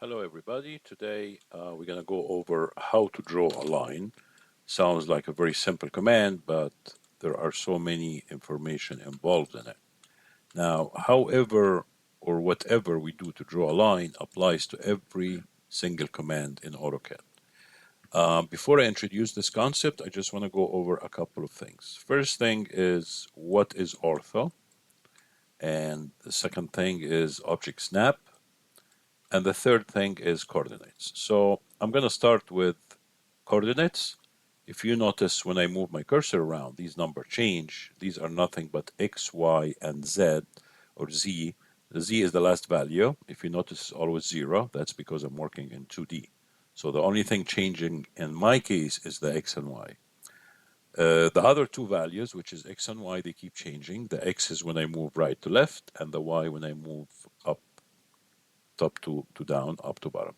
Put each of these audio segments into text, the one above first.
Hello everybody. Today we're going to go over how to draw a line. Sounds like a very simple command, but there are so many information involved in it. Now, however or whatever we do to draw a line applies to every single command in Autocad. Before I introduce this concept, I just want to go over a couple of things. First thing is what is ortho, and the second thing is object snap, and the third thing is coordinates. So I'm going to start with coordinates. If you notice when I move my cursor around, these numbers change. These are nothing but X, Y, and Z, or Z. The Z is the last value. If you notice, it's always 0. That's because I'm working in 2D. So the only thing changing in my case is the X and Y. The other two values, which is X and Y, they keep changing. The X is when I move right to left, and the Y when I move up, top to down, up to bottom.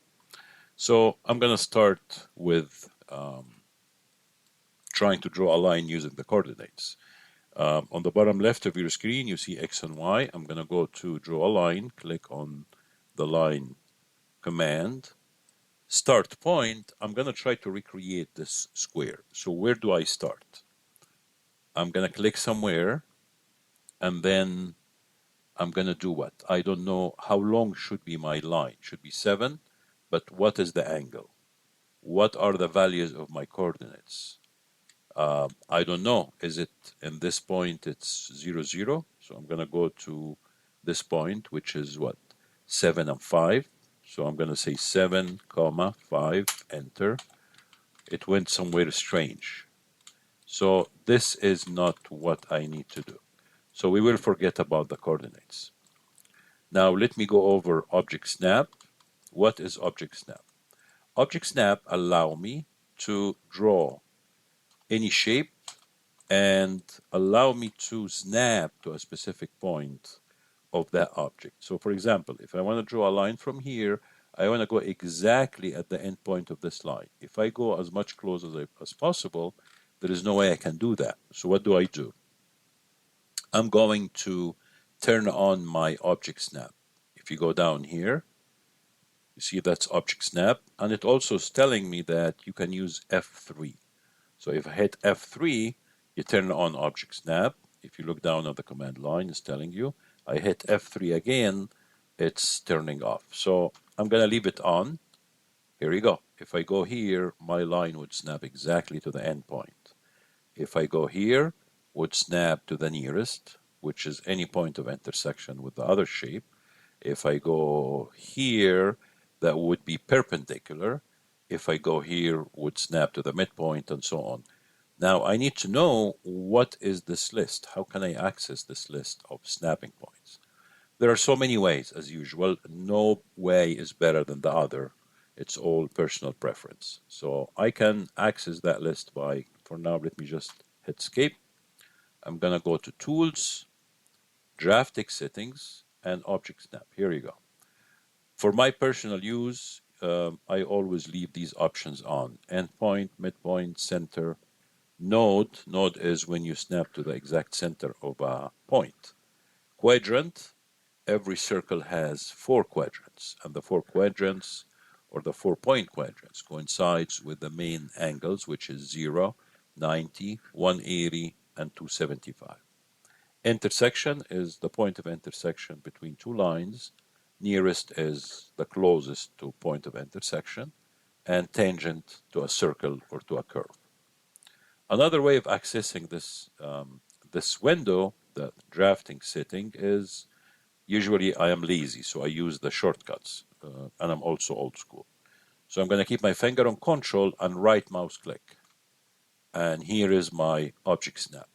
So I'm going to start with trying to draw a line using the coordinates. On the bottom left of your screen, you see X and Y. I'm going to go to draw a line, click on the line command. Start point, I'm going to try to recreate this square. So where do I start? I'm going to click somewhere, and then I'm going to do what? I don't know how long should be my line. Should be 7, but what is the angle? What are the values of my coordinates? I don't know. Is it in this point? It's 0, 0. So I'm going to go to this point, which is what? 7 and 5. So I'm going to say 7, comma, 5, enter. It went somewhere strange. So this is not what I need to do. So we will forget about the coordinates. Now let me go over object snap. What is object snap? Object snap allow me to draw any shape and allow me to snap to a specific point of that object. So for example, if I want to draw a line from here, I want to go exactly at the end point of this line. If I go as much close as possible, there is no way I can do that. So what do? I'm going to turn on my object snap. If you go down here, you see that's object snap, and it also is telling me that you can use F3. So if I hit F3, you turn on object snap. If you look down at the command line, it's telling you. I hit F3 again, it's turning off. So I'm going to leave it on. Here you go. If I go here, my line would snap exactly to the end point. If I go here, would snap to the nearest, which is any point of intersection with the other shape. If I go here, that would be perpendicular. If I go here, would snap to the midpoint, and so on. Now I need to know what is this list. How can I access this list of snapping points? There are so many ways, as usual. No way is better than the other. It's all personal preference. So I can access that list by, for now, let me just hit escape. I'm going to go to Tools, Draft Text Settings, and Object Snap. Here you go. For my personal use, I always leave these options on. Endpoint, midpoint, center, node. Node is when you snap to the exact center of a point. Quadrant, every circle has 4 quadrants, and the 4 quadrants, or the 4-point quadrants, coincides with the main angles, which is 0, 90, 180, and 275. Intersection is the point of intersection between two lines. Nearest is the closest to point of intersection, and tangent to a circle or to a curve. Another way of accessing this window, the drafting setting, is usually I am lazy, so I use the shortcuts, and I'm also old school. So I'm going to keep my finger on Control and right mouse click. And here is my object snap.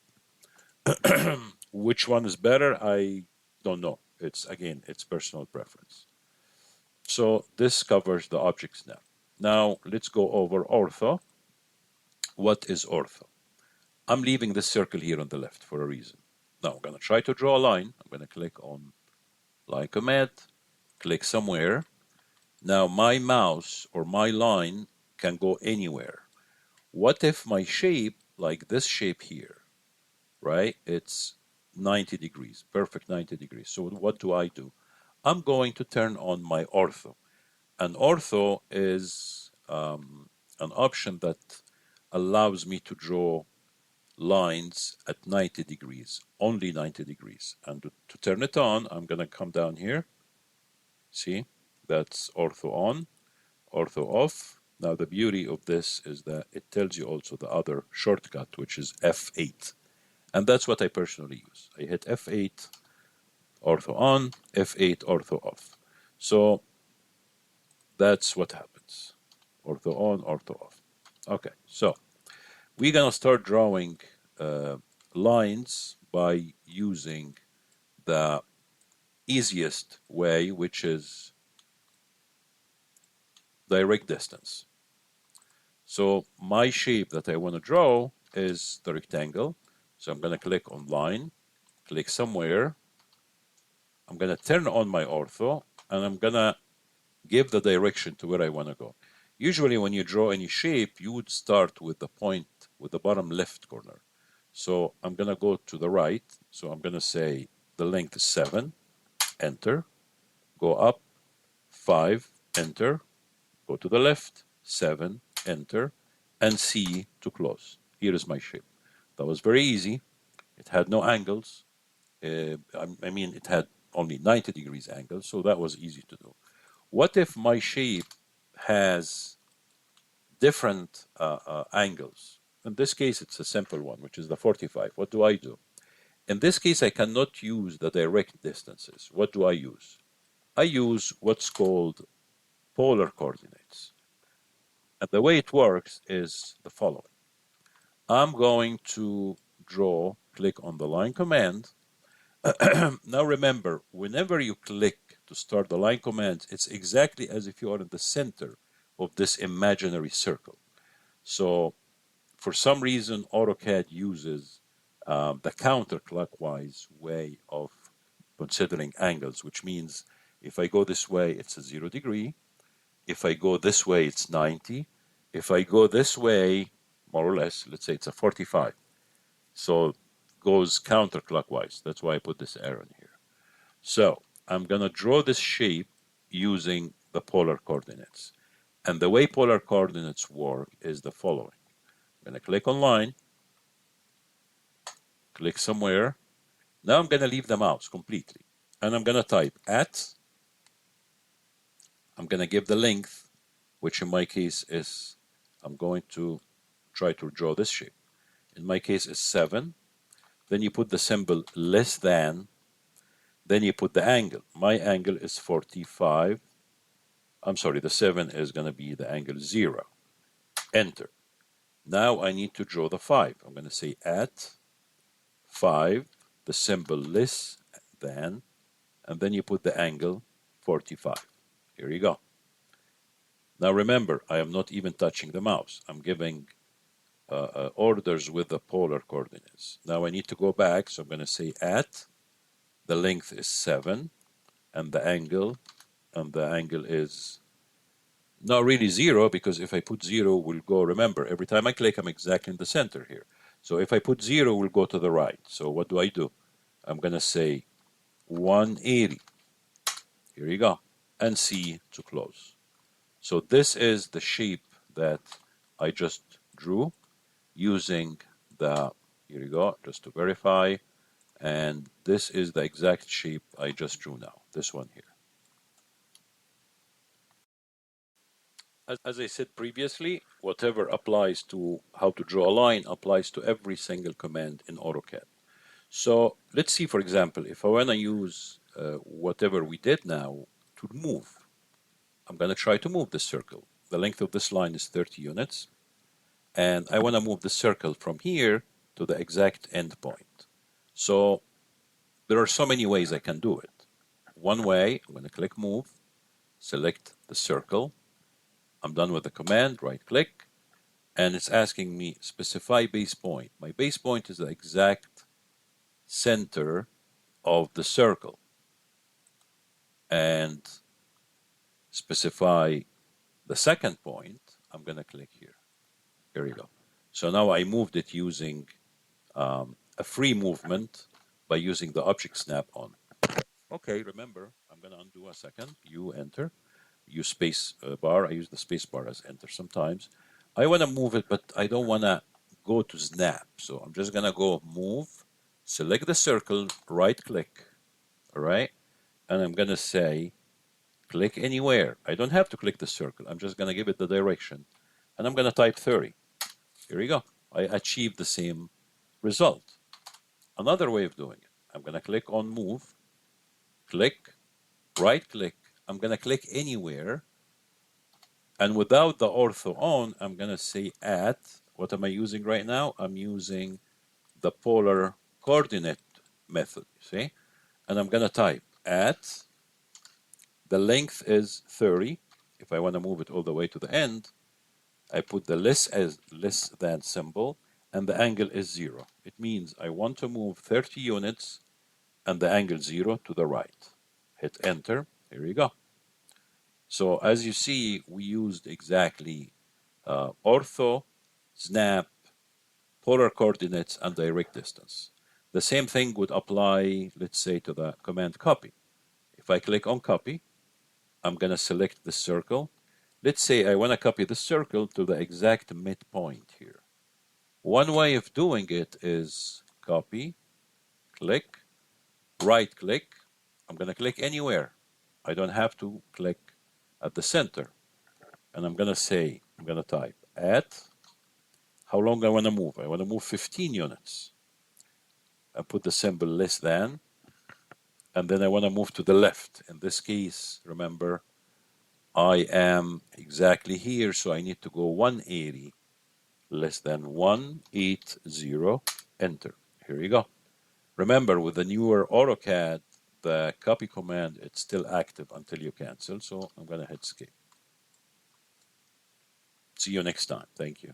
Which one is better? I don't know. It's personal preference. So this covers the object snap. Now let's go over ortho. What is ortho? I'm leaving this circle here on the left for a reason. Now I'm going to try to draw a line. I'm going to click on line command, click somewhere. Now my mouse or my line can go anywhere. What if my shape, like this shape here, right? It's 90 degrees, perfect 90 degrees. So what do? I'm going to turn on my ortho. And ortho is an option that allows me to draw lines at 90 degrees, only 90 degrees. And to turn it on, I'm going to come down here. See, that's ortho on, ortho off. Now the beauty of this is that it tells you also the other shortcut, which is F8. And that's what I personally use. I hit F8, ortho on, F8, ortho off. So that's what happens. Ortho on, ortho off. Okay, so we're gonna start drawing lines by using the easiest way, which is direct distance. So my shape that I want to draw is the rectangle. So I'm going to click on line, click somewhere. I'm going to turn on my ortho, and I'm going to give the direction to where I want to go. Usually when you draw any shape, you would start with the point, with the bottom left corner. So I'm going to go to the right. So I'm going to say the length is 7, enter. Go up, 5, enter. Go to the left, 7, enter, and C to close. Here is my shape. That was very easy. It had no angles. I mean, it had only 90 degrees angle, so that was easy to do. What if my shape has different angles? In this case, it's a simple one, which is the 45. What do I do? In this case, I cannot use the direct distances. What do I use? I use what's called polar coordinates. And the way it works is the following. I'm going to draw, click on the line command. Now remember, whenever you click to start the line command, it's exactly as if you are in the center of this imaginary circle. So for some reason, Autocad uses the counterclockwise way of considering angles, which means if I go this way, it's a 0 degree. If I go this way, it's 90. If I go this way, more or less, let's say it's a 45. So it goes counterclockwise. That's why I put this arrow in here. So I'm going to draw this shape using the polar coordinates. And the way polar coordinates work is the following. I'm going to click on line, click somewhere. Now I'm going to leave the mouse completely. And I'm going to type at. I'm going to give the length, which in my case is, I'm going to try to draw this shape. In my case is 7. Then you put the symbol less than. Then you put the angle. My angle is 45. I'm sorry, the 7 is going to be the angle 0. Enter. Now I need to draw the 5. I'm going to say at 5, the symbol less than, and then you put the angle 45. Here you go. Now remember, I am not even touching the mouse. I'm giving orders with the polar coordinates. Now I need to go back, so I'm going to say at, the length is 7, and the angle is not really 0, because if I put 0, we'll go, remember, every time I click, I'm exactly in the center here. So if I put 0, we'll go to the right. So what do? I'm going to say 180. Here you go. And C to close. So this is the shape that I just drew using the, here you go, just to verify. And this is the exact shape I just drew now, this one here. As I said previously, whatever applies to how to draw a line applies to every single command in Autocad. So let's see, for example, if I want to use whatever we did now to move, I'm going to try to move this circle. The length of this line is 30 units. And I want to move the circle from here to the exact end point. So there are so many ways I can do it. One way, I'm going to click move, select the circle. I'm done with the command, right click, and it's asking me specify base point. My base point is the exact center of the circle. And specify the second point, I'm going to click here. Here we go. So now I moved it using a free movement by using the object snap on. Okay, remember, I'm going to undo a second. You enter. use space bar. I use the space bar as enter sometimes. I want to move it, but I don't want to go to snap. So I'm just going to go move, select the circle, right click, all right? And I'm going to say, click anywhere. I don't have to click the circle. I'm just going to give it the direction. And I'm going to type 30. Here we go. I achieved the same result. Another way of doing it, I'm going to click on move, click, right click. I'm going to click anywhere. And without the ortho on, I'm going to say at. What am I using right now? I'm using the polar coordinate method, you see? And I'm going to type at. The length is 30. If I want to move it all the way to the end, I put the less than symbol, and the angle is 0. It means I want to move 30 units and the angle 0 to the right. Hit enter. Here you go. So as you see, we used exactly ortho, snap, polar coordinates, and direct distance. The same thing would apply, let's say, to the command copy. If I click on copy, I'm going to select the circle. Let's say I want to copy the circle to the exact midpoint here. One way of doing it is copy, click, right click. I'm going to click anywhere. I don't have to click at the center. And I'm going to type at how long I want to move. I want to move 15 units. I put the symbol less than, and then I want to move to the left. In this case, remember, I am exactly here, so I need to go 180 less than 180, enter. Here you go. Remember, with the newer Autocad, the copy command, it's still active until you cancel, so I'm going to hit escape. See you next time. Thank you.